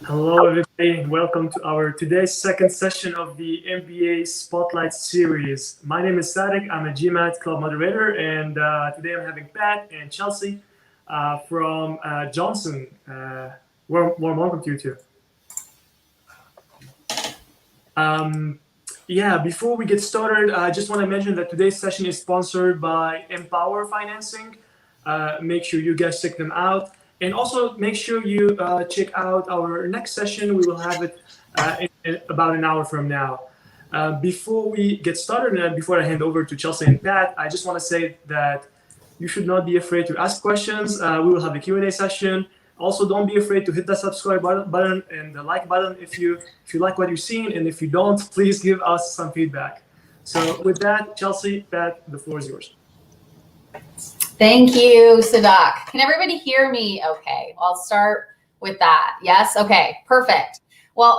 Hello, everybody. Welcome to our today's second session of the MBA Spotlight Series. My name is Sadiq. I'm a GMAT club moderator, and today I'm having Pat and Chelsea from Johnson. Warm welcome to you two. Before we get started, I just want to mention that today's session is sponsored by Empower Financing. Make sure you guys check them out. And also make sure you check out our next session. We will have it in about an hour from now. Before we get started and before I hand over to Chelsea and Pat, I just want to say that you should not be afraid to ask questions. We will have a Q&A session. Also, don't be afraid to hit that subscribe button and the like button if you like what you've seen. And if you don't, please give us some feedback. So with that, Chelsea, Pat, the floor is yours. Thank you, Sadak. Can everybody hear me okay? I'll start with that. Yes? Okay, perfect. Well,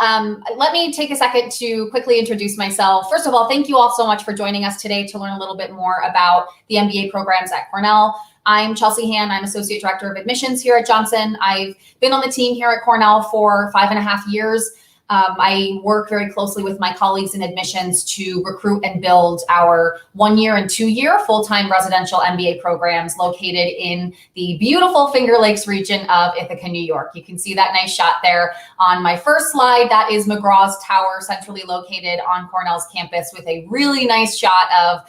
let me take a second to quickly introduce myself. First of all, thank you all so much for joining us today to learn a little bit more about the MBA programs at Cornell. I'm Chelsea Hann. I'm Associate Director of Admissions here at Johnson. I've been on the team here at Cornell for 5.5 years. I work very closely with my colleagues in admissions to recruit and build our 1-year and 2-year full-time residential MBA programs located in the beautiful Finger Lakes region of Ithaca, New York. You can see that nice shot there on my first slide. That is McGraw's Tower, centrally located on Cornell's campus with a really nice shot of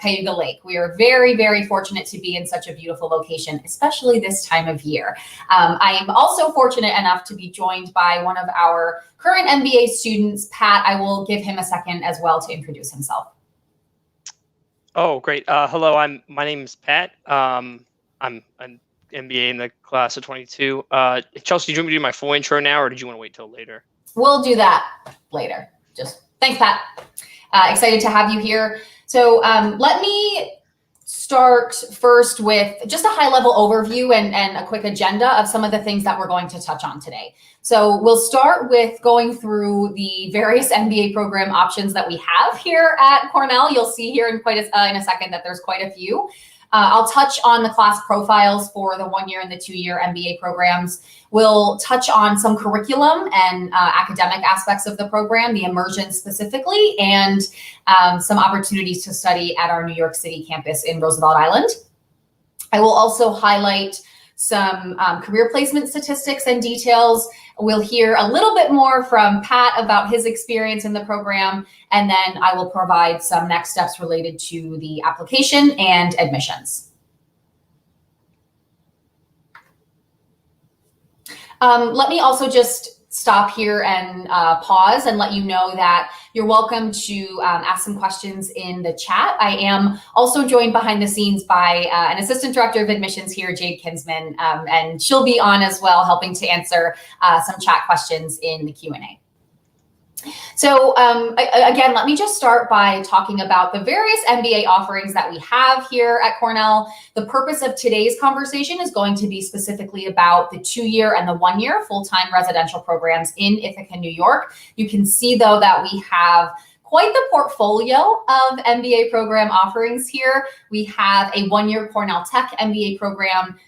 Cayuga Lake. We are very, very fortunate to be in such a beautiful location, especially this time of year. I am also fortunate enough to be joined by one of our current MBA students, Pat. I will give him a second as well to introduce himself. Oh, great. Hello, my name is Pat. I'm an MBA in the class of 22. Chelsea, do you want me to do my full intro now, or did you want to wait till later? We'll do that later. Thanks, Pat. Excited to have you here. So let me start first with just a high-level overview and a quick agenda of some of the things that we're going to touch on today. So we'll start with going through the various MBA program options that we have here at Cornell. You'll see here in a second that there's quite a few. I'll touch on the class profiles for the 1-year and the 2-year MBA programs. We'll touch on some curriculum and academic aspects of the program, the immersion specifically, and some opportunities to study at our New York City campus in Roosevelt Island. I will also highlight some career placement statistics and details. We'll hear a little bit more from Pat about his experience in the program, and then I will provide some next steps related to the application and admissions. Let me also just stop here and pause and let you know that you're welcome to ask some questions in the chat. I am also joined behind the scenes by an Assistant Director of Admissions here, Jade Kinsman, and she'll be on as well, helping to answer some chat questions in the Q&A. So again, let me just start by talking about the various MBA offerings that we have here at Cornell. The purpose of today's conversation is going to be specifically about the 2-year and the 1-year full-time residential programs in Ithaca, New York. You can see, though, that we have quite the portfolio of MBA program offerings here. We have a 1-year Cornell Tech MBA program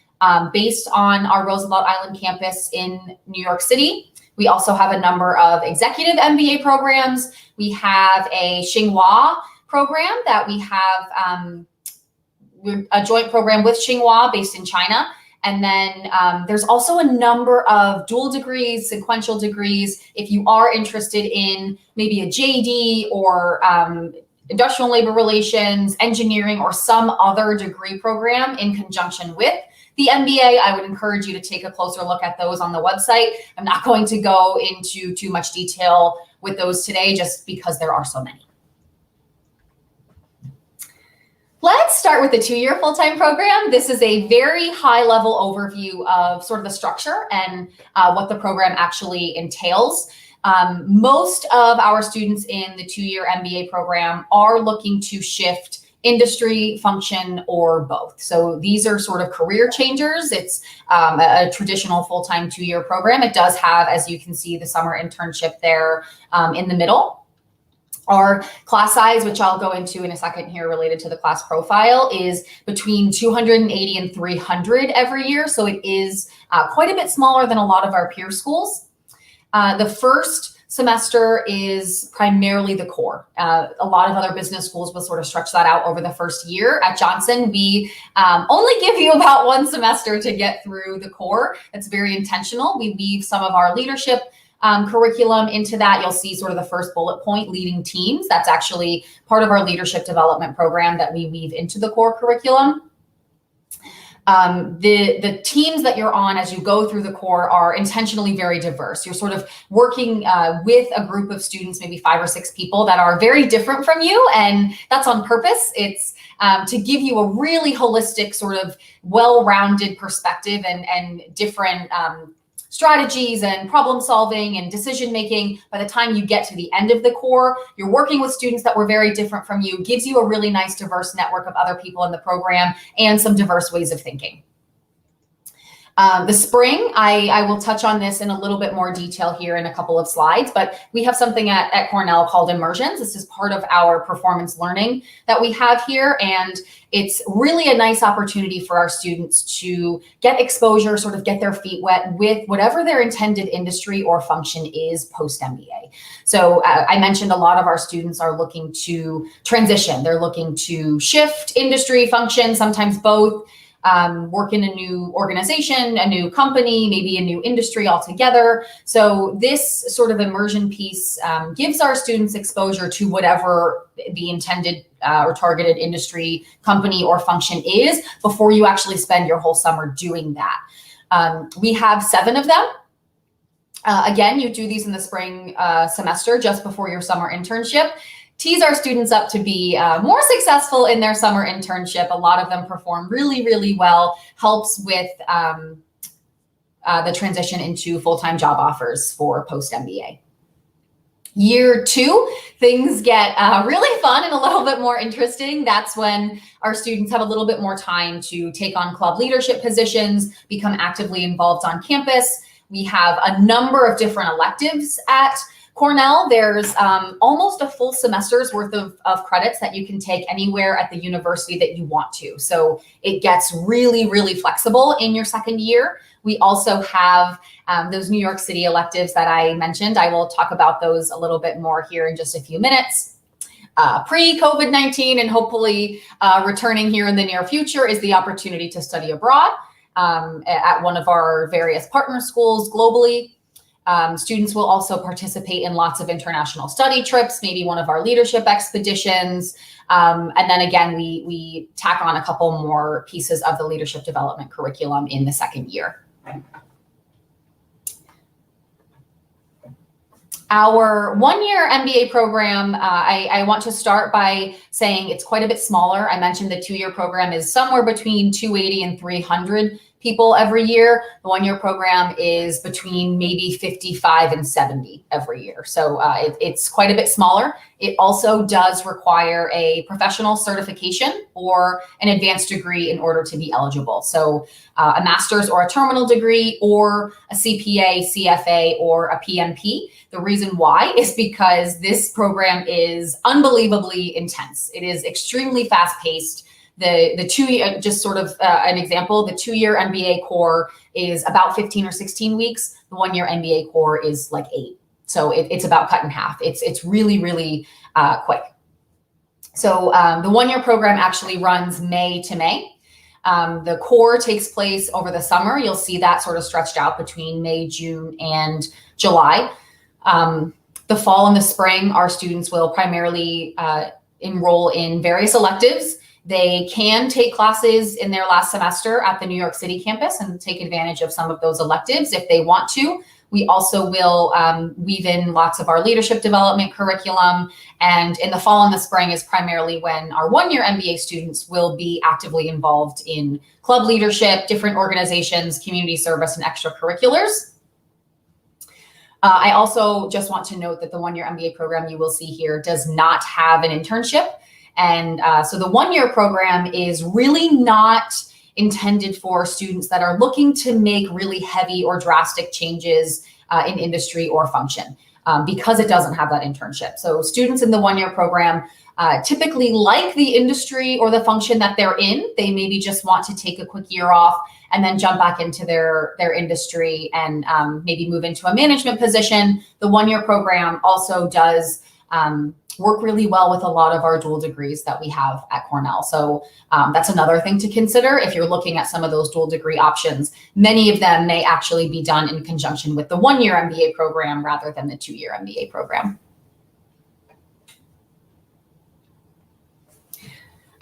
based on our Roosevelt Island campus in New York City. We also have a number of executive MBA programs. We have a Tsinghua program that we have a joint program with Tsinghua based in China. And then there's also a number of dual degrees, sequential degrees. If you are interested in maybe a JD or industrial labor relations, engineering, or some other degree program in conjunction with the MBA, I would encourage you to take a closer look at those on the website. I'm not going to go into too much detail with those today, just because there are so many. Let's start with the 2-year full-time program. This is a very high-level overview of sort of the structure and what the program actually entails. Most of our students in the 2-year MBA program are looking to shift industry, function, or both. So these are sort of career changers. It's a traditional full-time 2-year program. It does have, as you can see, the summer internship there in the middle. Our class size, which I'll go into in a second here related to the class profile, is between 280 and 300 every year. So it is quite a bit smaller than a lot of our peer schools. The first semester is primarily the core. A lot of other business schools will sort of stretch that out over the first year. At Johnson, we only give you about 1 semester to get through the core. That's very intentional. We weave some of our leadership curriculum into that. You'll see sort of the first bullet point, leading teams. That's actually part of our leadership development program that we weave into the core curriculum. The teams that you're on as you go through the core are intentionally very diverse. You're sort of working with a group of students, maybe 5 or 6 people that are very different from you, and that's on purpose. It's to give you a really holistic, sort of well-rounded perspective and different strategies and problem solving and decision making. By the time you get to the end of the core, you're working with students that were very different from you, gives you a really nice diverse network of other people in the program and some diverse ways of thinking. The spring, I will touch on this in a little bit more detail here in a couple of slides, but we have something at Cornell called Immersions. This is part of our performance learning that we have here, and it's really a nice opportunity for our students to get exposure, sort of get their feet wet with whatever their intended industry or function is post-MBA. So I mentioned a lot of our students are looking to transition. They're looking to shift industry, function, sometimes both. Work in a new organization, a new company, maybe a new industry altogether. So this sort of immersion piece gives our students exposure to whatever the intended or targeted industry, company, or function is before you actually spend your whole summer doing that. We have 7 of them. Again, you do these in the spring semester just before your summer internship. Tease our students up to be more successful in their summer internship. A lot of them perform really, really well, helps with the transition into full-time job offers for post-MBA. Year 2, things get really fun and a little bit more interesting. That's when our students have a little bit more time to take on club leadership positions, become actively involved on campus. We have a number of different electives at Cornell. There's almost a full semester's worth of credits that you can take anywhere at the university that you want to. So it gets really, really flexible in your second year. We also have those New York City electives that I mentioned. I will talk about those a little bit more here in just a few minutes. Pre-COVID-19 and hopefully returning here in the near future is the opportunity to study abroad at one of our various partner schools globally. Students will also participate in lots of international study trips, maybe one of our leadership expeditions. And then again, we tack on a couple more pieces of the leadership development curriculum in the second year. Our one-year MBA program, I want to start by saying it's quite a bit smaller. I mentioned the 2-year program is somewhere between 280 and 300 people every year. The 1-year program is between maybe 55 and 70 every year. So it's quite a bit smaller. It also does require a professional certification or an advanced degree in order to be eligible. So a master's or a terminal degree or a CPA, CFA, or a PMP. The reason why is because this program is unbelievably intense. It is extremely fast-paced. The 2-year, just sort of an example, the 2-year MBA core is about 15 or 16 weeks. The 1-year MBA core is like 8. So it's about cut in half. It's really, really quick. So the 1-year program actually runs May to May. The core takes place over the summer. You'll see that sort of stretched out between May, June, and July. The fall and the spring, our students will primarily enroll in various electives. They can take classes in their last semester at the New York City campus and take advantage of some of those electives if they want to. We also will weave in lots of our leadership development curriculum. And in the fall and the spring is primarily when our 1-year MBA students will be actively involved in club leadership, different organizations, community service, and extracurriculars. I also just want to note that the 1-year MBA program you will see here does not have an internship. And so the 1-year program is really not intended for students that are looking to make really heavy or drastic changes in industry or function. because it doesn't have that internship. So students in the one-year program typically like the industry or the function that they're in. They maybe just want to take a quick year off and then jump back into their industry and maybe move into a management position. The one-year program also does work really well with a lot of our dual degrees that we have at Cornell. So that's another thing to consider if you're looking at some of those dual degree options. Many of them may actually be done in conjunction with the one-year MBA program rather than the two-year MBA program.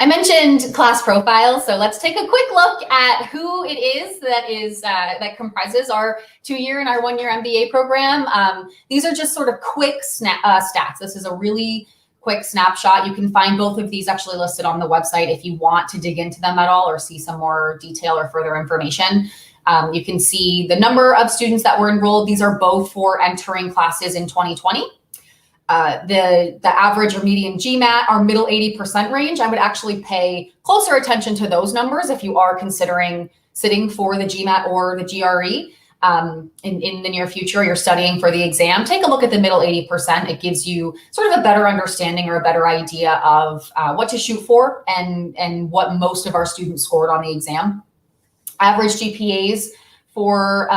I mentioned class profiles, so let's take a quick look at who it is that comprises our two-year and our one-year MBA program. These are just sort of quick stats. This is a really quick snapshot. You can find both of these actually listed on the website if you want to dig into them at all or see some more detail or further information. You can see the number of students that were enrolled. These are both for entering classes in 2020. The average or median GMAT are middle 80% range. I would actually pay closer attention to those numbers if you are considering sitting for the GMAT or the GRE in the near future. You're studying for the exam. Take a look at the middle 80%. It gives you sort of a better understanding or a better idea of what to shoot for and what most of our students scored on the exam. Average GPAs for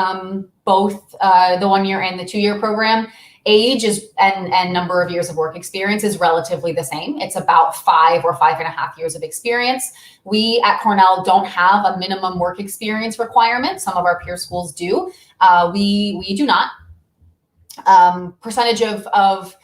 both the one-year and the two-year program. Age is and number of years of work experience is relatively the same. It's about 5 or 5.5 years of experience. We at Cornell don't have a minimum work experience requirement. Some of our peer schools do. We do not. Percentage of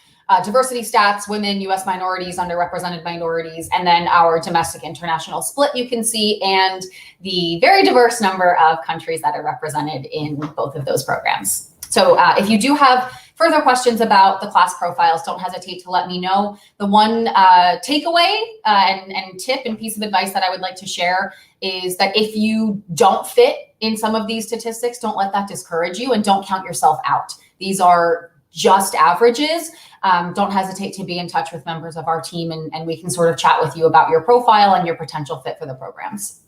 diversity stats, women, U.S. minorities, underrepresented minorities, and then our domestic international split you can see, and the very diverse number of countries that are represented in both of those programs. So if you do have further questions about the class profiles, don't hesitate to let me know. The one takeaway and tip and piece of advice that I would like to share is that if you don't fit in some of these statistics, don't let that discourage you and don't count yourself out. These are just averages. Don't hesitate to be in touch with members of our team and we can sort of chat with you about your profile and your potential fit for the programs.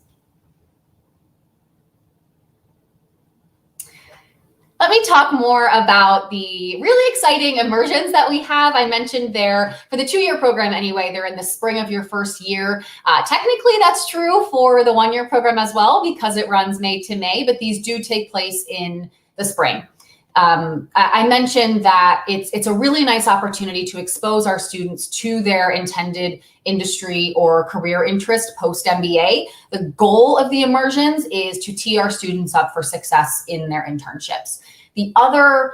Let me talk more about the really exciting immersions that we have. I mentioned there for the two-year program anyway, they're in the spring of your first year. Technically, that's true for the one-year program as well because it runs May to May, but these do take place in the spring. I mentioned that it's a really nice opportunity to expose our students to their intended industry or career interest post-MBA. The goal of the immersions is to tee our students up for success in their internships. The other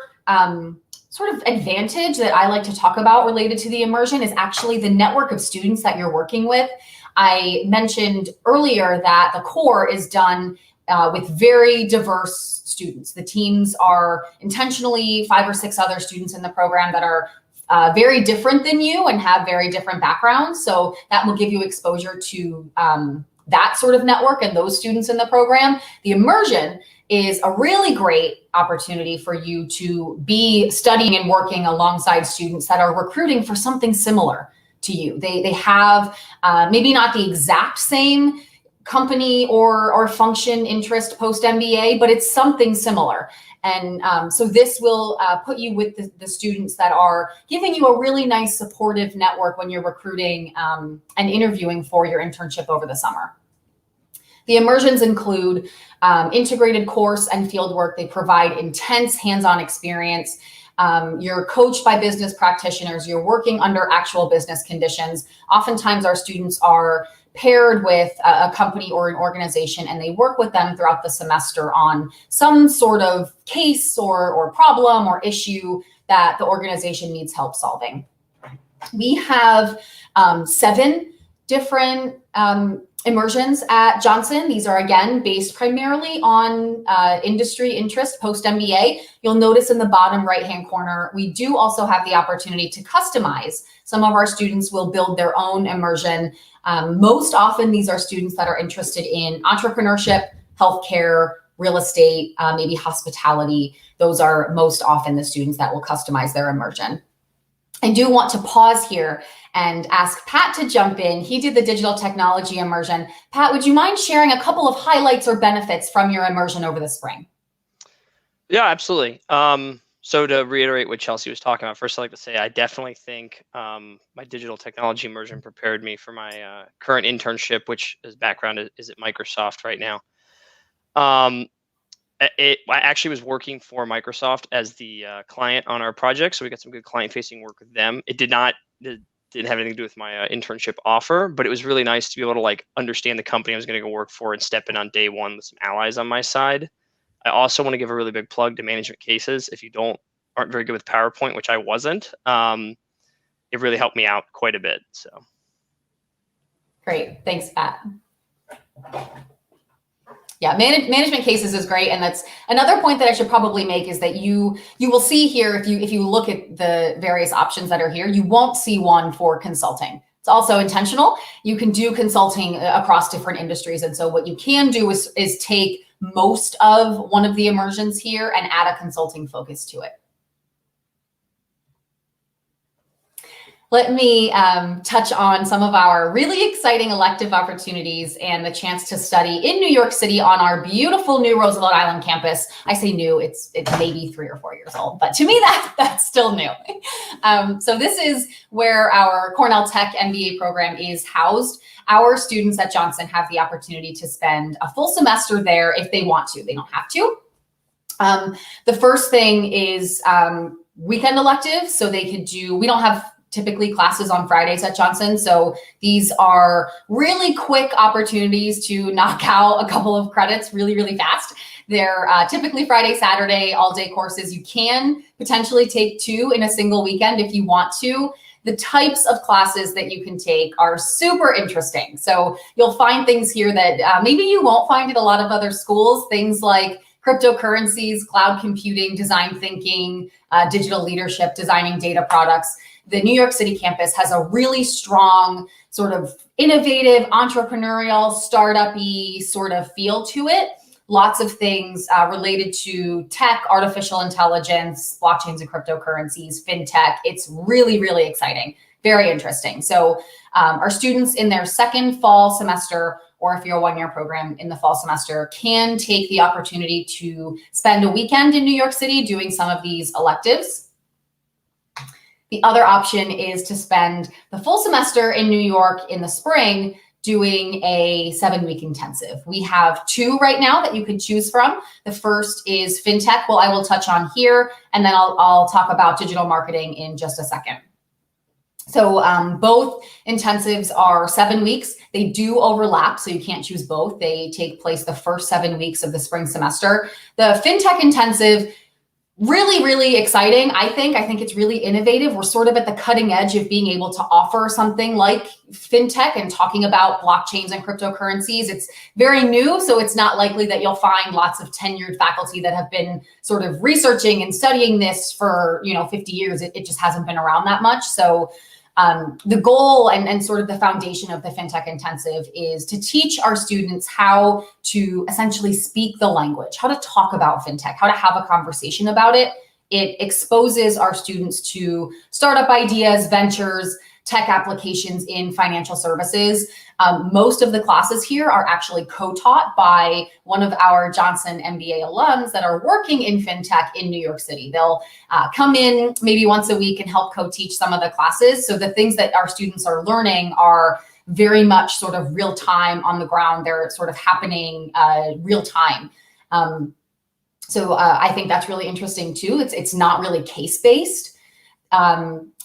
sort of advantage that I like to talk about related to the immersion is actually the network of students that you're working with. I mentioned earlier that the core is done with very diverse students. The teams are intentionally 5 or 6 other students in the program that are very different than you and have very different backgrounds. So that will give you exposure to that sort of network and those students in the program. The immersion is a really great opportunity for you to be studying and working alongside students that are recruiting for something similar to you. They have maybe not the exact same company or function interest post-MBA, but it's something similar. And so this will put you with the students that are giving you a really nice supportive network when you're recruiting and interviewing for your internship over the summer. The immersions include integrated course and field work. They provide intense hands-on experience. You're coached by business practitioners. You're working under actual business conditions. Oftentimes our students are paired with a company or an organization and they work with them throughout the semester on some sort of case or problem or issue that the organization needs help solving. We have 7 different immersions at Johnson. These are again based primarily on industry interest post-MBA. You'll notice in the bottom right-hand corner, we do also have the opportunity to customize. Some of our students will build their own immersion. Most often, these are students that are interested in entrepreneurship, healthcare, real estate, maybe hospitality. Those are most often the students that will customize their immersion. I do want to pause here and ask Pat to jump in. He did the digital technology immersion. Pat, would you mind sharing a couple of highlights or benefits from your immersion over the spring? Yeah, absolutely. So to reiterate what Chelsea was talking about, first I'd like to say I definitely think my digital technology immersion prepared me for my current internship, which his background is at Microsoft right now. I actually was working for Microsoft as the client on our project, so we got some good client-facing work with them. It didn't have anything to do with my internship offer, but it was really nice to be able to like understand the company I was going to go work for and step in on day one with some allies on my side. I also want to give a really big plug to management cases. If you aren't very good with PowerPoint, which I wasn't, it really helped me out quite a bit. So, great, thanks, Pat. Yeah, management cases is great, and that's another point that I should probably make is that you will see here if you look at the various options that are here, you won't see one for consulting. It's also intentional. You can do consulting across different industries, and so what you can do is take most of one of the immersions here and add a consulting focus to it. Let me touch on some of our really exciting elective opportunities and the chance to study in New York City on our beautiful new Roosevelt Island campus. I say new, it's maybe 3 or 4 years old, but to me that's still new. So this is where our Cornell Tech MBA program is housed. Our students at Johnson have the opportunity to spend a full semester there if they want to. They don't have to. The first thing is weekend electives, so they could do, we don't have typically classes on Fridays at Johnson. So these are really quick opportunities to knock out a couple of credits really, really fast. They're typically Friday, Saturday, all day courses. You can potentially take 2 in a single weekend if you want to. The types of classes that you can take are super interesting. So you'll find things here that maybe you won't find at a lot of other schools, things like cryptocurrencies, cloud computing, design thinking, digital leadership, designing data products. The New York City campus has a really strong sort of innovative, entrepreneurial, startup-y sort of feel to it. Lots of things related to tech, artificial intelligence, blockchains and cryptocurrencies, FinTech. It's really, really exciting, very interesting. So our students in their second fall semester, or if you're a 1-year program in the fall semester, can take the opportunity to spend a weekend in New York City doing some of these electives. The other option is to spend the full semester in New York in the spring doing a 7-week intensive. We have 2 right now that you can choose from. The first is FinTech, well, I will touch on here, and then I'll talk about digital marketing in just a second. So both intensives are 7 weeks. They do overlap, so you can't choose both. They take place the first 7 weeks of the spring semester. The FinTech Intensive, really, really exciting. I think it's really innovative. We're sort of at the cutting edge of being able to offer something like FinTech and talking about blockchains and cryptocurrencies. It's very new, so it's not likely that you'll find lots of tenured faculty that have been sort of researching and studying this for 50 years. It just hasn't been around that much. So the goal and sort of the foundation of the FinTech Intensive is to teach our students how to essentially speak the language, how to talk about FinTech, how to have a conversation about it. It exposes our students to startup ideas, ventures, tech applications in financial services. Most of the classes here are actually co-taught by one of our Johnson MBA alums that are working in FinTech in New York City. They'll come in maybe once a week and help co-teach some of the classes. So the things that our students are learning are very much sort of real time on the ground. They're sort of happening real time. So I think that's really interesting too. It's not really case-based.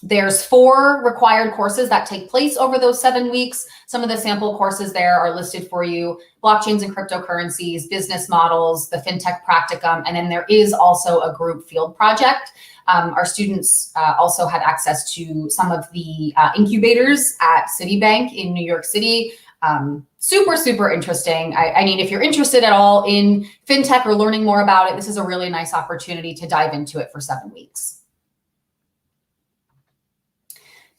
There's 4 required courses that take place over those 7 weeks. Some of the sample courses there are listed for you: blockchains and cryptocurrencies, business models, the FinTech practicum, and then there is also a group field project. Our students also had access to some of the incubators at Citibank in New York City. Super, super interesting. I mean, if you're interested at all in FinTech or learning more about it, this is a really nice opportunity to dive into it for 7 weeks.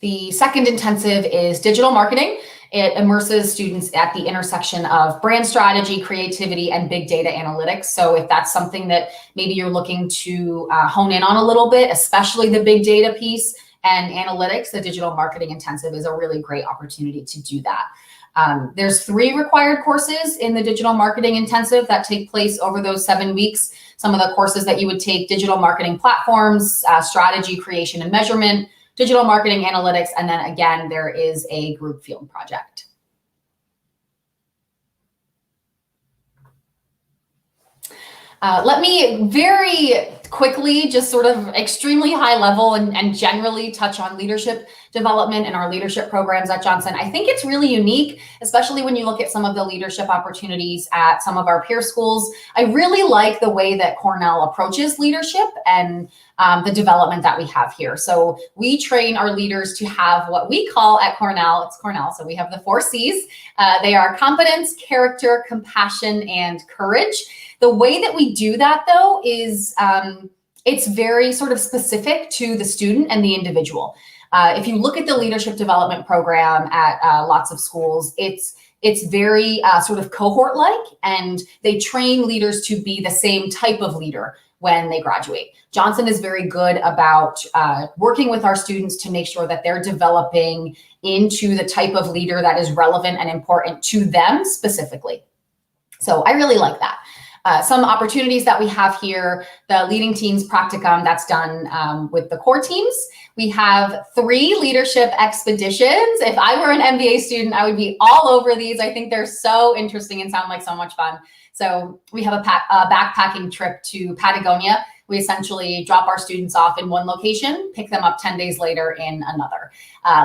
The second intensive is digital marketing. It immerses students at the intersection of brand strategy, creativity, and big data analytics. So if that's something that maybe you're looking to hone in on a little bit, especially the big data piece and analytics, the digital marketing intensive is a really great opportunity to do that. There's 3 required courses in the digital marketing intensive that take place over those 7 weeks. some of the courses that you would take: digital marketing platforms, strategy, creation and measurement, digital marketing analytics, and then again, there is a group field project. Let me very quickly, just sort of extremely high level and generally touch on leadership development and our leadership programs at Johnson. I think it's really unique, especially when you look at some of the leadership opportunities at some of our peer schools. I really like the way that Cornell approaches leadership and the development that we have here. So we train our leaders to have what we call at Cornell, it's Cornell, so we have the 4 C's. They are competence, character, compassion, and courage. The way that we do that, though, is it's very sort of specific to the student and the individual. If you look at the leadership development program at lots of schools, it's very sort of cohort-like, and they train leaders to be the same type of leader when they graduate. Johnson is very good about working with our students to make sure that they're developing into the type of leader that is relevant and important to them specifically. So I really like that. Some opportunities that we have here: the Leading Teams Practicum that's done with the core teams. We have 3 leadership expeditions. If I were an MBA student, I would be all over these. I think they're so interesting and sound like so much fun. So we have a backpacking trip to Patagonia. We essentially drop our students off in one location, pick them up 10 days later in another.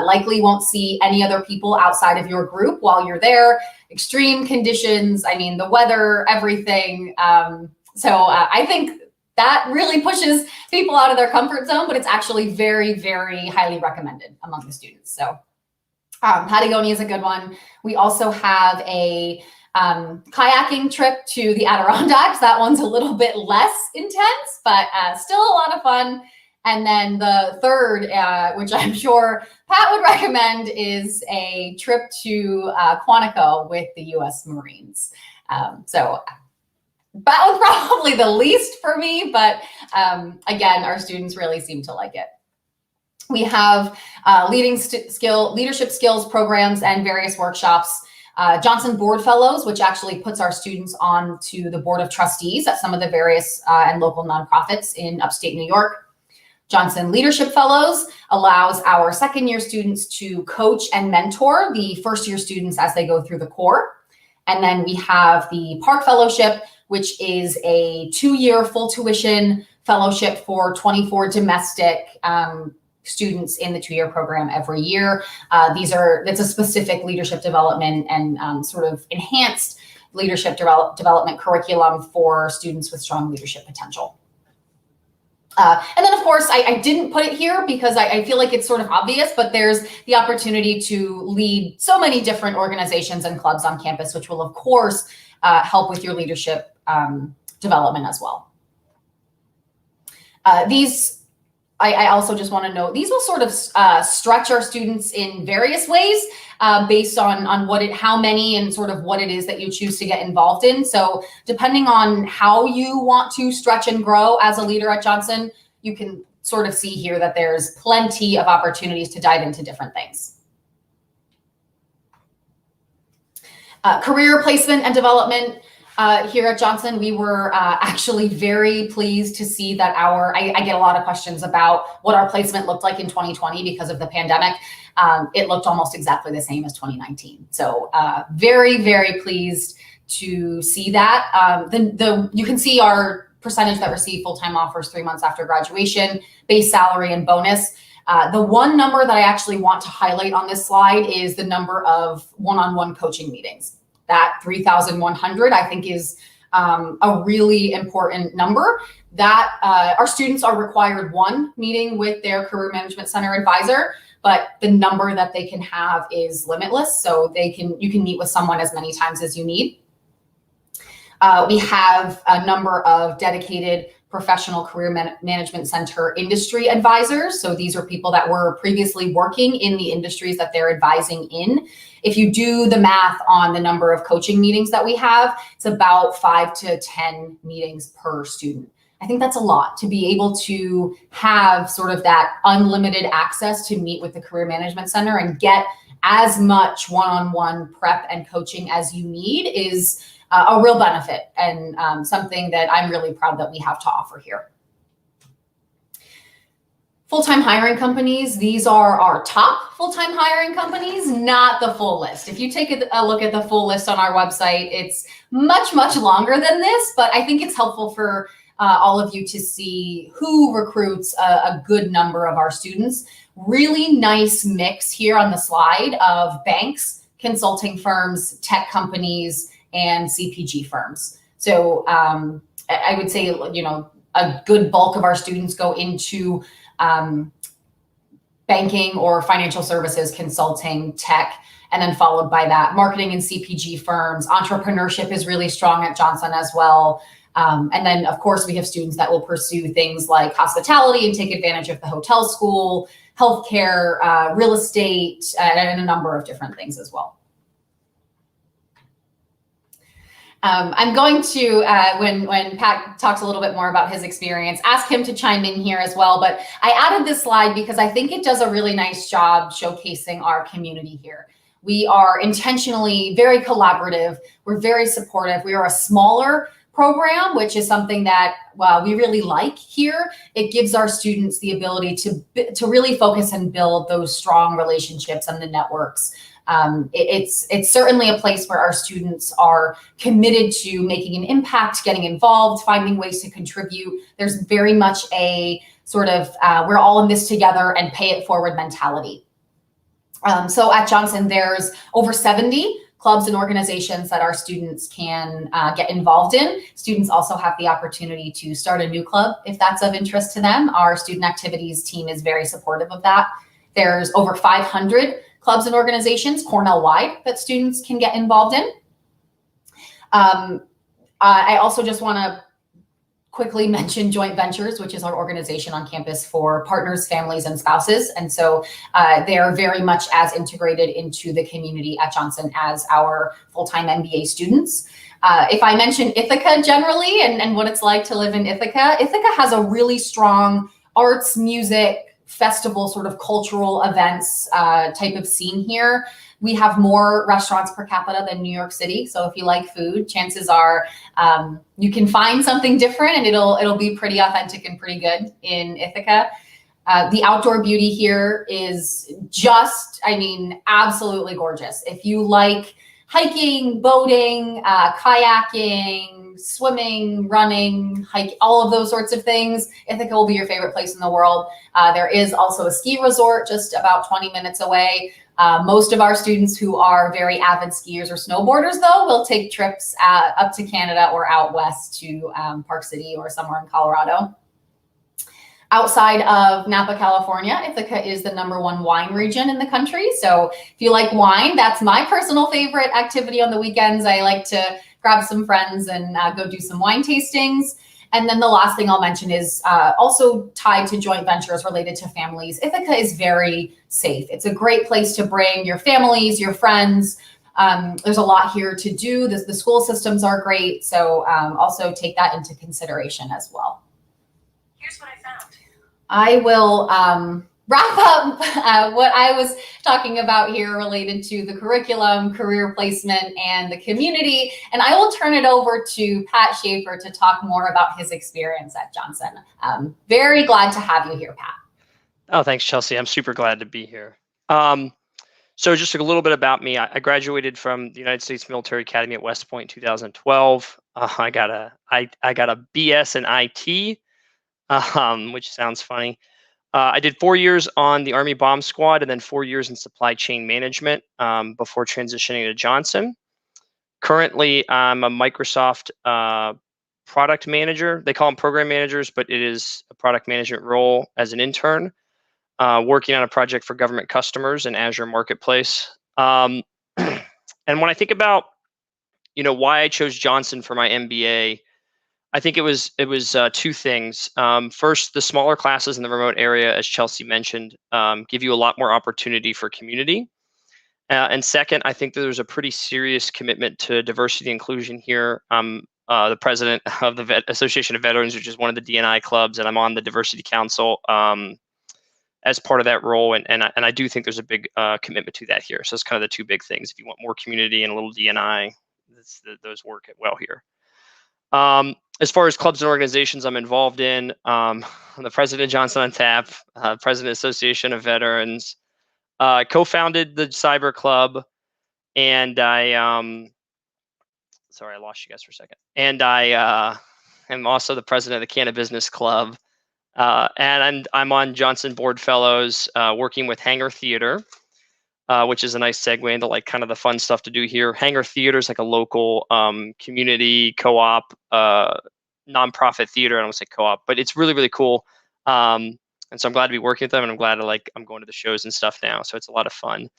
Likely won't see any other people outside of your group while you're there. Extreme conditions, I mean, the weather, everything. So I think that really pushes people out of their comfort zone, but it's actually very, very highly recommended among the students. So Patagonia is a good one. We also have a kayaking trip to the Adirondacks. That one's a little bit less intense, but still a lot of fun. And then the third, which I'm sure Pat would recommend, is a trip to Quantico with the U.S. Marines. So that was probably the least for me, but again, our students really seem to like it. We have leadership skills programs and various workshops. Johnson Board Fellows, which actually puts our students on to the Board of Trustees at some of the various and local nonprofits in upstate New York. Johnson Leadership Fellows allows our second-year students to coach and mentor the first-year students as they go through the core. And then we have the Park Fellowship, which is a 2-year full tuition fellowship for 24 domestic students in the 2-year program every year. It's a specific leadership development and sort of enhanced leadership development curriculum for students with strong leadership potential. And then, of course, I didn't put it here because I feel like it's sort of obvious, but there's the opportunity to lead so many different organizations and clubs on campus, which will, of course, help with your leadership development as well. I also just want to note, these will sort of stretch our students in various ways based on how many and sort of what it is that you choose to get involved in. So depending on how you want to stretch and grow as a leader at Johnson, you can sort of see here that there's plenty of opportunities to dive into different things. Career placement and development. Here at Johnson, we were actually very pleased to see that I get a lot of questions about what our placement looked like in 2020 because of the pandemic. It looked almost exactly the same as 2019. So very, very pleased to see that. You can see our percentage that receive full-time offers 3 months after graduation, base salary and bonus. The one number that I actually want to highlight on this slide is the number of one-on-one coaching meetings. That 3,100, I think, is a really important number. That our students are required 1 meeting with their Career Management Center advisor, but the number that they can have is limitless. So you can meet with someone as many times as you need. We have a number of dedicated professional career management center industry advisors. So these are people that were previously working in the industries that they're advising in. If you do the math on the number of coaching meetings that we have, it's about 5 to 10 meetings per student. I think that's a lot to be able to have sort of that unlimited access to meet with the Career Management Center and get as much one-on-one prep and coaching as you need is a real benefit and something that I'm really proud that we have to offer here. Full-time hiring companies, these are our top full-time hiring companies, not the full list. If you take a look at the full list on our website, it's much, much longer than this, but I think it's helpful for all of you to see who recruits a good number of our students. Really nice mix here on the slide of banks, consulting firms, tech companies, and CPG firms. So I would say, you know, a good bulk of our students go into banking or financial services, consulting, tech, and then followed by that, marketing and CPG firms. Entrepreneurship is really strong at Johnson as well. And then, of course, we have students that will pursue things like hospitality and take advantage of the hotel school, healthcare, real estate, and a number of different things as well. I'm going to, when Pat talks a little bit more about his experience, ask him to chime in here as well. But I added this slide because I think it does a really nice job showcasing our community here. We are intentionally very collaborative. We're very supportive. We are a smaller program, which is something that we really like here. It gives our students the ability to really focus and build those strong relationships and the networks. It's certainly a place where our students are committed to making an impact, getting involved, finding ways to contribute. There's very much a sort of we're all in this together and pay it forward mentality. So at Johnson, there's over 70 clubs and organizations that our students can get involved in. Students also have the opportunity to start a new club if that's of interest to them. Our student activities team is very supportive of that. There's over 500 clubs and organizations Cornell-wide that students can get involved in. I also just want to quickly mention Joint Ventures, which is our organization on campus for partners, families, and spouses. And so they are very much as integrated into the community at Johnson as our full-time MBA students. If I mention Ithaca generally and what it's like to live in Ithaca, Ithaca has a really strong arts, music, festival, sort of cultural events type of scene here. We have more restaurants per capita than New York City. So if you like food, chances are you can find something different and it'll be pretty authentic and pretty good in Ithaca. The outdoor beauty here is just, I mean, absolutely gorgeous. If you like hiking, boating, kayaking, swimming, running, hike, all of those sorts of things, Ithaca will be your favorite place in the world. There is also a ski resort just about 20 minutes away. Most of our students who are very avid skiers or snowboarders, though, will take trips up to Canada or out west to Park City or somewhere in Colorado. Outside of Napa, California, Ithaca is the #1 wine region in the country. So if you like wine, that's my personal favorite activity on the weekends. I like to grab some friends and go do some wine tastings. And then the last thing I'll mention is also tied to joint ventures related to families. Ithaca is very safe. It's a great place to bring your families, your friends. There's a lot here to do. The school systems are great. So also take that into consideration as well. Here's what I found. I will wrap up what I was talking about here related to the curriculum, career placement, and the community. And I will turn it over to Pat Shaffer to talk more about his experience at Johnson. Very glad to have you here, Pat. Oh, thanks, Chelsea. I'm super glad to be here. So just a little bit about me. I graduated from the United States Military Academy at West Point in 2012. I got a BS in IT. Which sounds funny. I did 4 years on the Army Bomb Squad and then 4 years in supply chain management before transitioning to Johnson. Currently, I'm a Microsoft product manager. They call them program managers, but it is a product management role as an intern, working on a project for government customers in Azure Marketplace. And when I think about, why I chose Johnson for my MBA, I think it was two things. First, the smaller classes in the remote area, as Chelsea mentioned, give you a lot more opportunity for community. And second, I think that there's a pretty serious commitment to diversity and inclusion here. I'm the president of the Association of Veterans, which is one of the D&I clubs, and I'm on the Diversity Council as part of that role. And I do think there's a big commitment to that here. So it's kind of the two big things. If you want more community and a little D&I, those work well here. As far as clubs and organizations I'm involved in, I'm the president of Johnson on Tap, president of Association of Veterans, co-founded the Cyber Club, and sorry, I lost you guys for a second. And I am also the president of the Canada Business Club, and I'm on Johnson Board Fellows, working with Hangar Theater, which is a nice segue into like kind of the fun stuff to do here. Hangar Theater is like a local community co-op, nonprofit theater. I don't want to say co-op, but it's really, really cool. And so I'm glad to be working with them, and I'm glad I'm going to the shows and stuff now. So it's a lot of fun.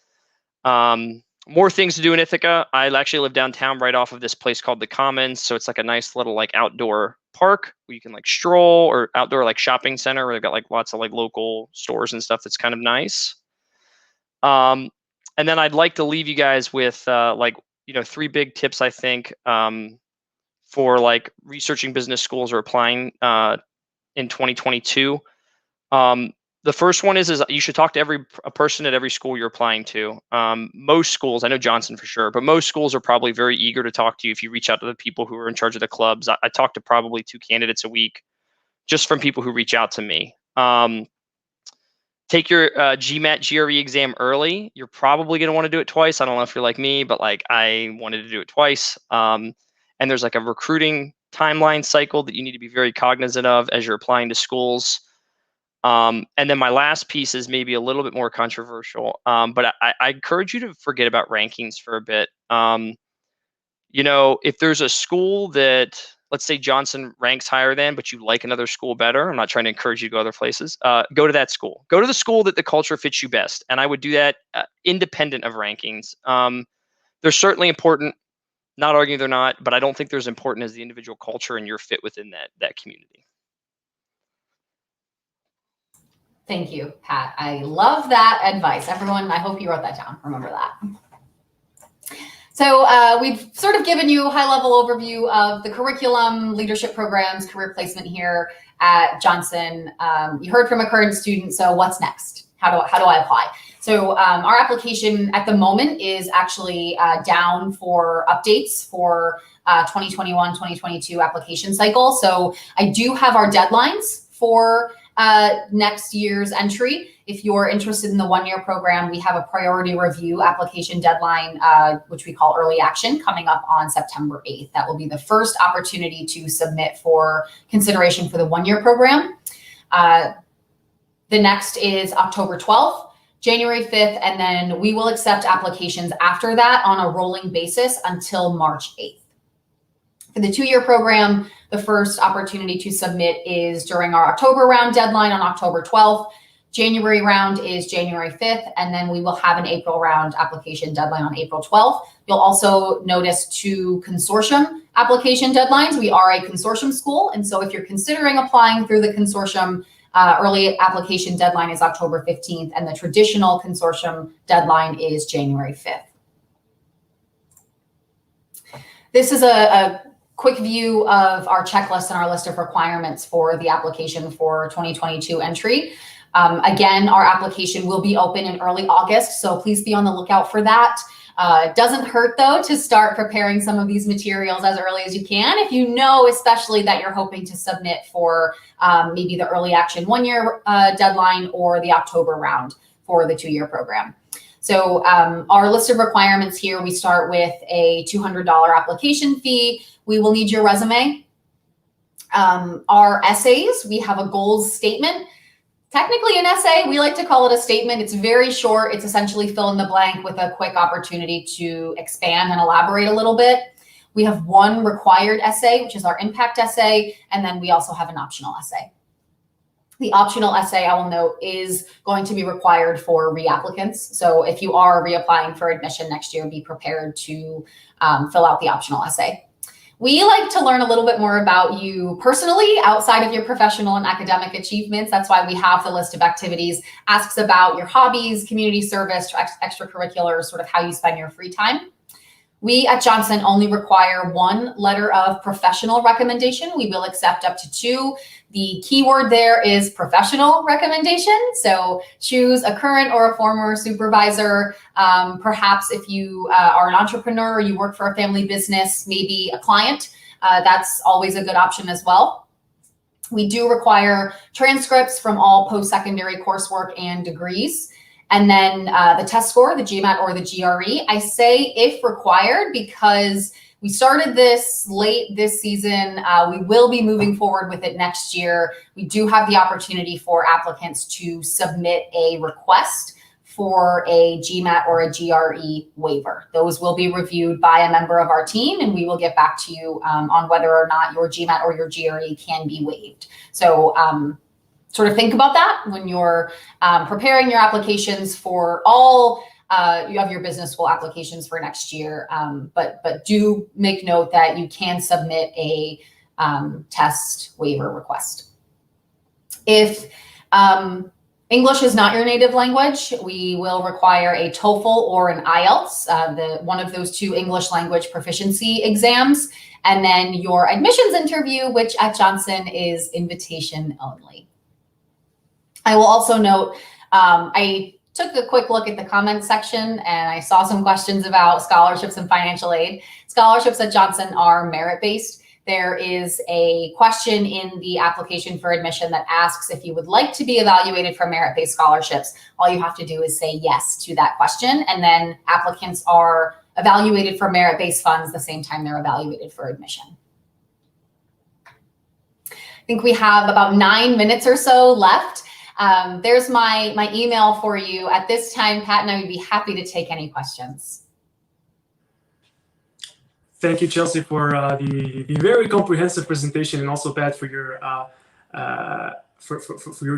More things to do in Ithaca. I actually live downtown right off of this place called the Commons. So it's like a nice little like outdoor park where you can like stroll, or outdoor like shopping center where they've got like lots of like local stores and stuff that's kind of nice. And then I'd like to leave you guys with 3 big tips, I think, for like researching business schools or applying in 2022. The first one is you should talk to a person at every school you're applying to. Most schools, I know Johnson for sure, but most schools are probably very eager to talk to you if you reach out to the people who are in charge of the clubs. I talk to probably 2 candidates a week just from people who reach out to me. Take your GMAT GRE exam early. You're probably going to want to do it twice. I don't know if you're like me, but like I wanted to do it twice. And there's like a recruiting timeline cycle that you need to be very cognizant of as you're applying to schools. And then my last piece is maybe a little bit more controversial, but I encourage you to forget about rankings for a bit. If there's a school that, let's say Johnson ranks higher than, but you like another school better, I'm not trying to encourage you to go other places, go to that school. Go to the school that the culture fits you best. And I would do that independent of rankings. They're certainly important, not arguing they're not, but I don't think they're as important as the individual culture and your fit within that community. Thank you, Pat. I love that advice. Everyone, I hope you wrote that down. Remember that. So we've sort of given you a high-level overview of the curriculum, leadership programs, career placement here at Johnson. You heard from a current student, so what's next? How do I apply? So our application at the moment is actually down for updates for 2021-2022 application cycle. So I do have our deadlines for next year's entry. If you're interested in the 1-year program, we have a priority review application deadline, which we call early action, coming up on September 8th. That will be the first opportunity to submit for consideration for the 1-year program. The next is October 12th, January 5th, and then we will accept applications after that on a rolling basis until March 8th. For the 2-year program, the first opportunity to submit is during our October round deadline on October 12th. January round is January 5th, and then we will have an April round application deadline on April 12th. You'll also notice 2 consortium application deadlines. We are a consortium school, and so if you're considering applying through the consortium, early application deadline is October 15th, and the traditional consortium deadline is January 5th. This is a quick view of our checklist and our list of requirements for the application for 2022 entry. Again, our application will be open in early August, so please be on the lookout for that. It doesn't hurt, though, to start preparing some of these materials as early as you can, if you know especially that you're hoping to submit for maybe the early action 1-year deadline or the October round for the 2-year program. So our list of requirements here, we start with a $200 application fee. We will need your resume. Our essays, we have a goals statement. Technically an essay, we like to call it a statement. It's very short. It's essentially fill in the blank with a quick opportunity to expand and elaborate a little bit. We have 1 required essay, which is our impact essay, and then we also have an optional essay. The optional essay, I will note, is going to be required for reapplicants. So if you are reapplying for admission next year, be prepared to fill out the optional essay. We like to learn a little bit more about you personally outside of your professional and academic achievements. That's why we have the list of activities, asks about your hobbies, community service, extracurriculars, sort of how you spend your free time. We at Johnson only require 1 letter of professional recommendation. We will accept up to 2. The keyword there is professional recommendation. So choose a current or a former supervisor. Perhaps if you are an entrepreneur or you work for a family business, maybe a client, that's always a good option as well. We do require transcripts from all post-secondary coursework and degrees. And then the test score, the GMAT or the GRE. I say if required because we started this late this season. We will be moving forward with it next year. We do have the opportunity for applicants to submit a request for a GMAT or a GRE waiver. Those will be reviewed by a member of our team, and we will get back to you on whether or not your GMAT or your GRE can be waived. So sort of think about that when you're preparing your applications for all you have your business school applications for next year. But do make note that you can submit a test waiver request. If English is not your native language, we will require a TOEFL or an IELTS, one of those 2 English language proficiency exams, and then your admissions interview, which at Johnson is invitation only. I will also note, I took a quick look at the comments section and I saw some questions about scholarships and financial aid. Scholarships at Johnson are merit-based. There is a question in the application for admission that asks if you would like to be evaluated for merit-based scholarships. All you have to do is say yes to that question, and then applicants are evaluated for merit-based funds the same time they're evaluated for admission. I think we have about 9 minutes or so left. There's my email for you. At this time, Pat and I would be happy to take any questions. Thank you, Chelsea, for the very comprehensive presentation, and also Pat for your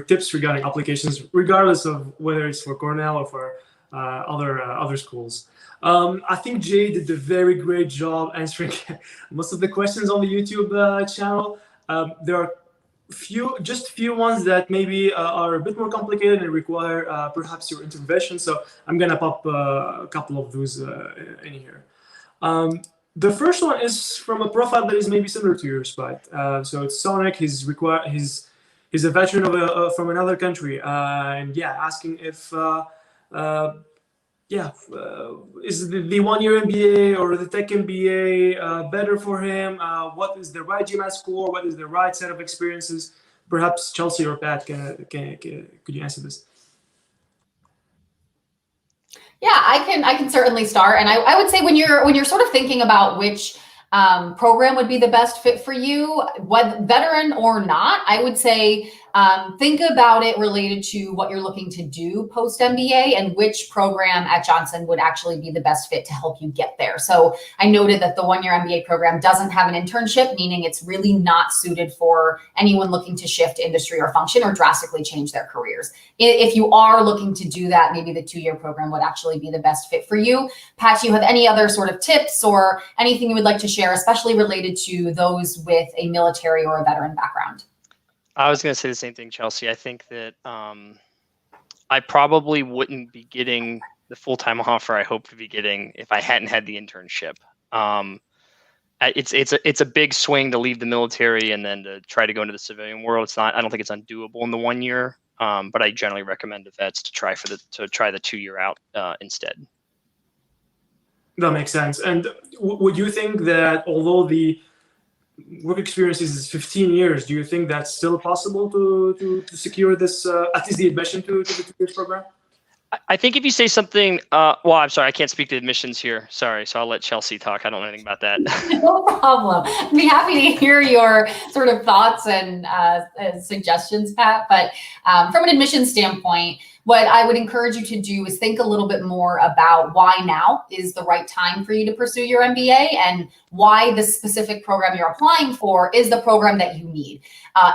tips regarding applications, regardless of whether it's for Cornell or for other schools. I think Jay did a very great job answering most of the questions on the YouTube channel. There are few ones that maybe are a bit more complicated and require perhaps your intervention. So I'm gonna pop a couple of those in here. The first one is from a profile that is maybe similar to yours, but so it's Sonic. He's a veteran of from another country, and yeah, asking if is the 1-year MBA or the Tech MBA better for him? What is the right GMAT score? What is the right set of experiences? Perhaps Chelsea or Pat, could you answer this? Yeah, I can certainly start. And I would say when you're sort of thinking about which program would be the best fit for you, what veteran or not, I would say think about it related to what you're looking to do post MBA and which program at Johnson would actually be the best fit to help you get there. So I noted that the 1-year MBA program doesn't have an internship, meaning it's really not suited for anyone looking to shift industry or function or drastically change their careers. If you are looking to do that, maybe the 2-year program would actually be the best fit for you. Pat, do you have any other sort of tips or anything you would like to share, especially related to those with a military or a veteran background? I was going to say the same thing, Chelsea. I think that I probably wouldn't be getting the full-time offer I hope to be getting if I hadn't had the internship. It's a big swing to leave the military and then to try to go into the civilian world. It's not. I don't think it's undoable in the 1 year, but I generally recommend to vets to try the 2-year out instead. That makes sense. And would you think that although the work experience is 15 years, do you think that's still possible to secure this, at least the admission to the 2-year program? I think if you say something, well, I'm sorry, I can't speak to admissions here. Sorry, so I'll let Chelsea talk. I don't know anything about that. No problem. I'd be happy to hear your sort of thoughts and suggestions, Pat. But from an admissions standpoint, what I would encourage you to do is think a little bit more about why now is the right time for you to pursue your MBA and why the specific program you're applying for is the program that you need.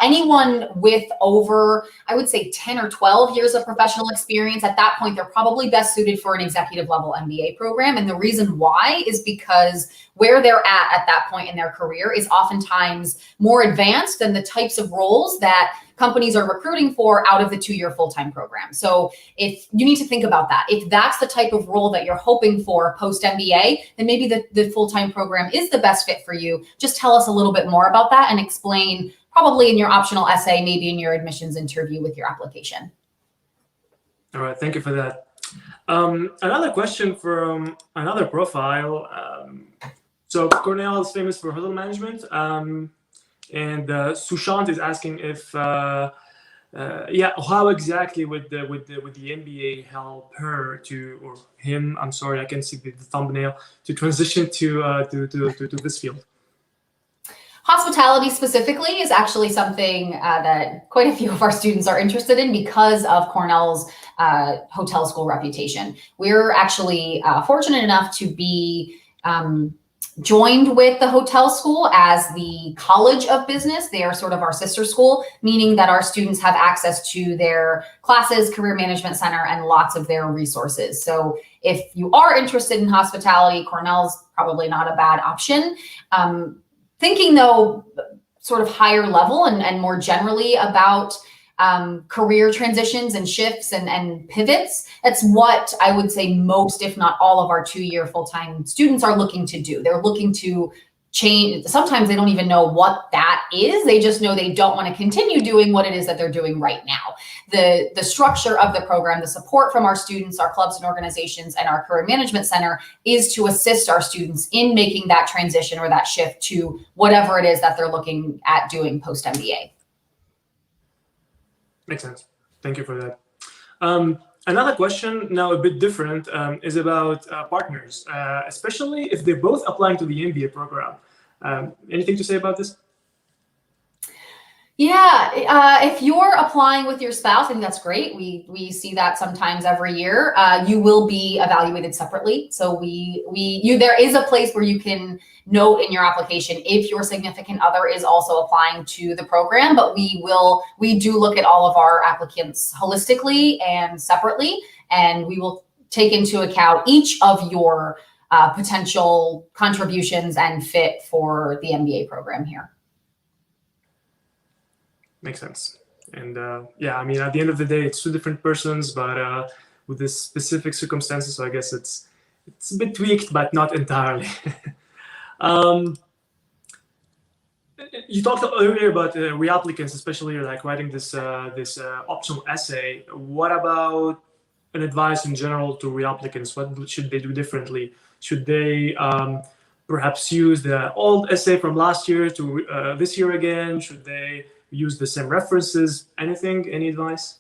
Anyone with over, I would say 10 or 12 years of professional experience, at that point, they're probably best suited for an executive level MBA program. And the reason why is because where they're at that point in their career is oftentimes more advanced than the types of roles that companies are recruiting for out of the 2-year full-time program. So if you need to think about that, if that's the type of role that you're hoping for post-MBA, then maybe the full-time program is the best fit for you. Just tell us a little bit more about that and explain, probably in your optional essay, maybe in your admissions interview with your application. All right, thank you for that. Another question from another profile. So Cornell is famous for hotel management, and Sushant is asking if, how exactly would the MBA help her to, or him? I'm sorry, I can see the thumbnail, to transition to this field. Hospitality specifically is actually something that quite a few of our students are interested in because of Cornell's hotel school reputation. We're actually fortunate enough to be joined with the hotel school as the College of Business. They are sort of our sister school, meaning that our students have access to their classes, career management center, and lots of their resources. So if you are interested in hospitality, Cornell's probably not a bad option. Thinking though, sort of higher level and more generally about career transitions and shifts and pivots, that's what I would say most, if not all, of our 2-year full-time students are looking to do. They're looking to change. Sometimes they don't even know what that is. They just know they don't want to continue doing what it is that they're doing right now. The structure of the program, the support from our students, our clubs and organizations, and our career management center is to assist our students in making that transition or that shift to whatever it is that they're looking at doing post-MBA. Makes sense. Thank you for that. Another question, now a bit different, is about partners, especially if they're both applying to the MBA program. Anything to say about this? Yeah, if you're applying with your spouse, I think that's great. We see that sometimes every year. You will be evaluated separately. So there is a place where you can note in your application if your significant other is also applying to the program, but we do look at all of our applicants holistically and separately, and we will take into account each of your potential contributions and fit for the MBA program here. Makes sense. And yeah, I mean, at the end of the day, it's 2 different persons, but with this specific circumstances, so I guess it's a bit tweaked, but not entirely. You talked earlier about reapplicants, especially like writing this optional essay. What about an advice in general to reapplicants? What should they do differently? Should they perhaps use the old essay from last year to this year again? Should they use the same references? Anything? Any advice?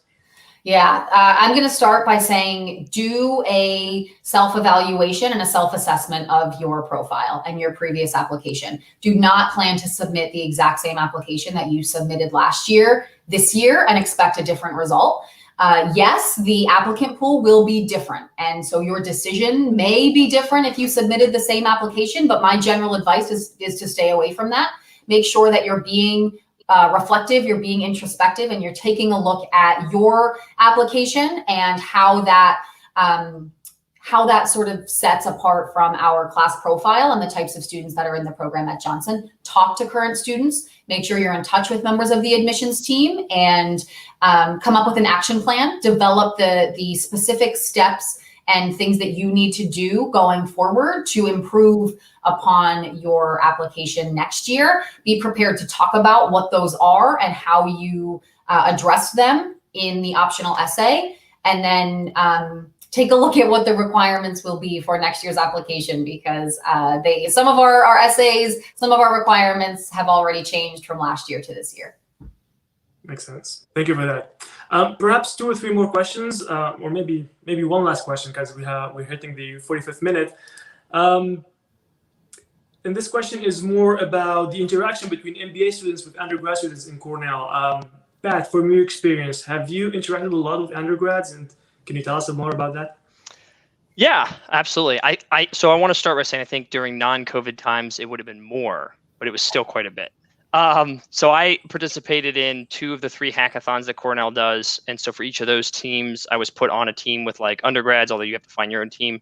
Yeah, I'm going to start by saying do a self-evaluation and a self-assessment of your profile and your previous application. Do not plan to submit the exact same application that you submitted last year, this year, and expect a different result. Yes, the applicant pool will be different. And so your decision may be different if you submitted the same application, but my general advice is to stay away from that. Make sure that you're being reflective, you're being introspective, and you're taking a look at your application and how that sort of sets apart from our class profile and the types of students that are in the program at Johnson. Talk to current students, make sure you're in touch with members of the admissions team, and come up with an action plan, develop the specific steps and things that you need to do going forward to improve upon your application next year. Be prepared to talk about what those are and how you address them in the optional essay. And then take a look at what the requirements will be for next year's application, because some of our essays, some of our requirements have already changed from last year to this year. Makes sense. Thank you for that. Perhaps 2 or 3 more questions, or maybe one last question, because we're hitting the 45th minute. And this question is more about the interaction between MBA students with undergrad students in Cornell. Pat, from your experience, have you interacted a lot with undergrads, and can you tell us more about that? Yeah, absolutely. So I want to start by saying I think during non-COVID times it would have been more, but it was still quite a bit. So I participated in 2 of the 3 hackathons that Cornell does. And so for each of those teams, I was put on a team with like undergrads, although you have to find your own team.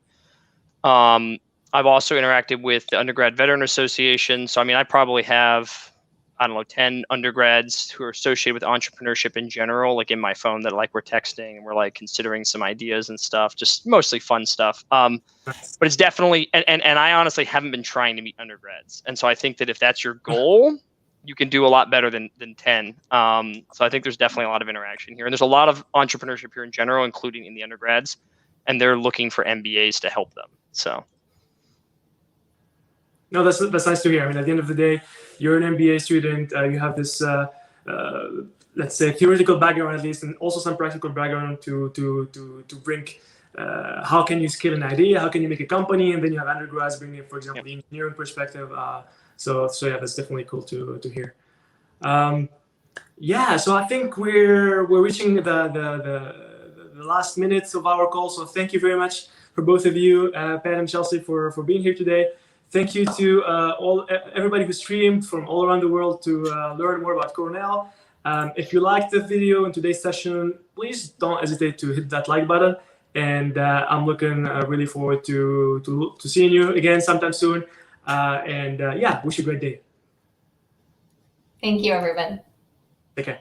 I've also interacted with the Undergrad Veteran Association. So, I mean, I probably have I don't know, 10 undergrads who are associated with entrepreneurship in general, like in my phone that like we're texting and we're like considering some ideas and stuff, just mostly fun stuff. But it's definitely, and I honestly haven't been trying to meet undergrads. And so I think that if that's your goal, you can do a lot better than 10. So I think there's definitely a lot of interaction here. And there's a lot of entrepreneurship here in general, including in the undergrads, and they're looking for MBAs to help them. So. No, that's nice to hear. I mean, at the end of the day, you're an MBA student. You have this, let's say, theoretical background at least, and also some practical background to bring. How can you scale an idea? How can you make a company? And then you have undergrads bringing, for example, the engineering perspective. So yeah, that's definitely cool to hear. Yeah, so I think we're reaching the last minutes of our call. So thank you very much for both of you, Pat and Chelsea, for being here today. Thank you to everybody who streamed from all around the world to learn more about Cornell. If you liked the video in today's session, please don't hesitate to hit that like button. And I'm looking really forward to seeing you again sometime soon. Yeah, wish you a great day. Thank you, everyone.